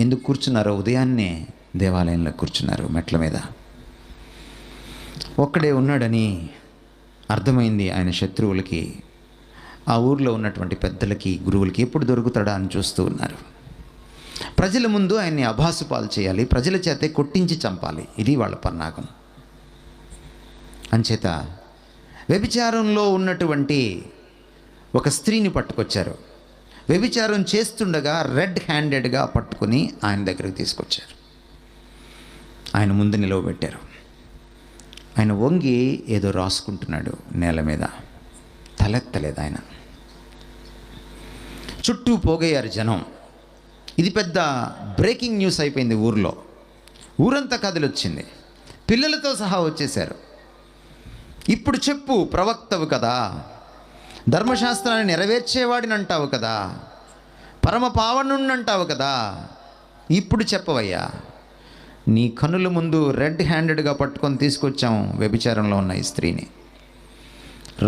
ఎందుకు కూర్చున్నారో ఉదయాన్నే దేవాలయంలో కూర్చున్నారు మెట్ల మీద. ఒక్కడే ఉన్నాడని అర్థమైంది ఆయన శత్రువులకి, ఆ ఊర్లో ఉన్నటువంటి పెద్దలకి, గురువులకి. ఎప్పుడు దొరుకుతాడా అని చూస్తూ ఉన్నారు. ప్రజల ముందు ఆయన్ని అభాసుపాలు చేయాలి, ప్రజల చేతే కొట్టించి చంపాలి, ఇది వాళ్ళ పన్నాగం. అంచేత వ్యభిచారంలో ఉన్నటువంటి ఒక స్త్రీని పట్టుకొచ్చారు. వ్యభిచారం చేస్తుండగా రెడ్ హ్యాండెడ్గా పట్టుకుని ఆయన దగ్గరికి తీసుకొచ్చారు. ఆయన ముందు నిలవబెట్టారు. ఆయన వంగి ఏదో రాసుకుంటున్నాడు నేల మీద. తలెత్తలేదు ఆయన. చుట్టూ పోగయ్యారు జనం. ఇది పెద్ద బ్రేకింగ్ న్యూస్ అయిపోయింది ఊర్లో. ఊరంతా కదిలొచ్చింది, పిల్లలతో సహా వచ్చేశారు. ఇప్పుడు చెప్పు, ప్రవక్తవు కదా, ధర్మశాస్త్రాన్ని నెరవేర్చేవాడిని అంటావు కదా, పరమ పావనుణ్ణి అంటావు కదా, ఇప్పుడు చెప్పవయ్యా. నీ కనుల ముందు రెడ్ హ్యాండెడ్గా పట్టుకొని తీసుకొచ్చాం వ్యభిచారంలో ఉన్న ఈ స్త్రీని.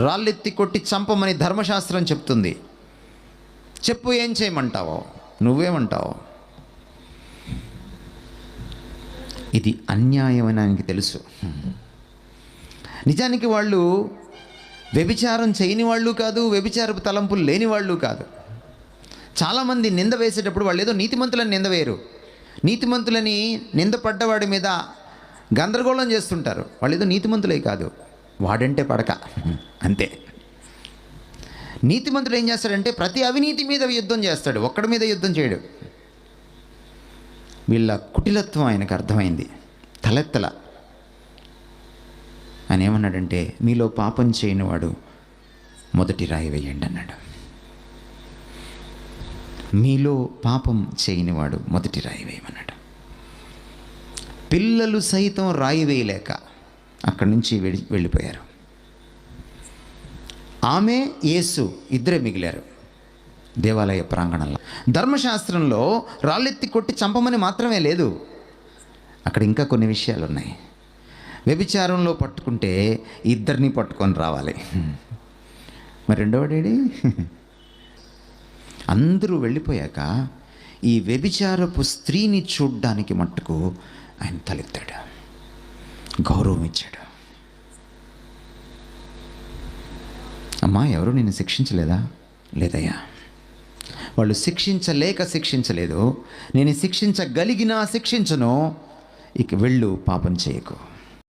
రాళ్ళెత్తి కొట్టి చంపమని ధర్మశాస్త్రం చెప్తుంది. చెప్పు, ఏం చేయమంటావో, నువ్వేమంటావు? ఇది అన్యాయమని ఆయనకి తెలుసు. నిజానికి వాళ్ళు వ్యభిచారం చేయని వాళ్ళు కాదు, వ్యభిచారపు తలంపులు లేని వాళ్ళు కాదు. చాలామంది నింద వేసేటప్పుడు వాళ్ళు ఏదో నీతిమంతులని నింద వేయరు. నీతిమంతులని నిందపడ్డవాడి మీద గందరగోళం చేస్తుంటారు. వాళ్ళు ఏదో నీతిమంతులే కాదు, వాడంటే పడక అంతే. నీతిమంతుడు ఏం చేస్తాడంటే ప్రతి అవినీతి మీద యుద్ధం చేస్తాడు, ఒక్కడి మీద యుద్ధం చేయడు. వీళ్ళ కుటిలత్వం ఆయనకు అర్థమైంది. తలెత్తల. ఆయన ఏమన్నాడంటే, మీలో పాపం చేయనివాడు మొదటి రాయి వేయండి అన్నాడు. మీలో పాపం చేయనివాడు మొదటి రాయి వేయమన్నాడు. పిల్లలు సైతం రాయి వేయలేక అక్కడి నుంచి వెళ్ళిపోయారు. ఆమె, యేసు ఇద్దరే మిగిలారు దేవాలయ ప్రాంగణంలో. ధర్మశాస్త్రంలో రాళ్ళెత్తి కొట్టి చంపమని మాత్రమే లేదు, అక్కడ ఇంకా కొన్ని విషయాలు ఉన్నాయి. వ్యభిచారంలో పట్టుకుంటే ఇద్దరిని పట్టుకొని రావాలి. మరి రెండోవాడేడి? అందరూ వెళ్ళిపోయాక ఈ వ్యభిచారపు స్త్రీని చూడ్డానికి మట్టుకు ఆయన తలెత్తాడు, గౌరవం ఇచ్చాడు. అమ్మా, ఎవరు నిన్ను శిక్షించలేదా? లేదయ్యా. వాళ్ళు శిక్షించలేదు, నేను శిక్షించగలిగినా శిక్షించను, ఇక వెళ్ళు, పాపం చేయకు.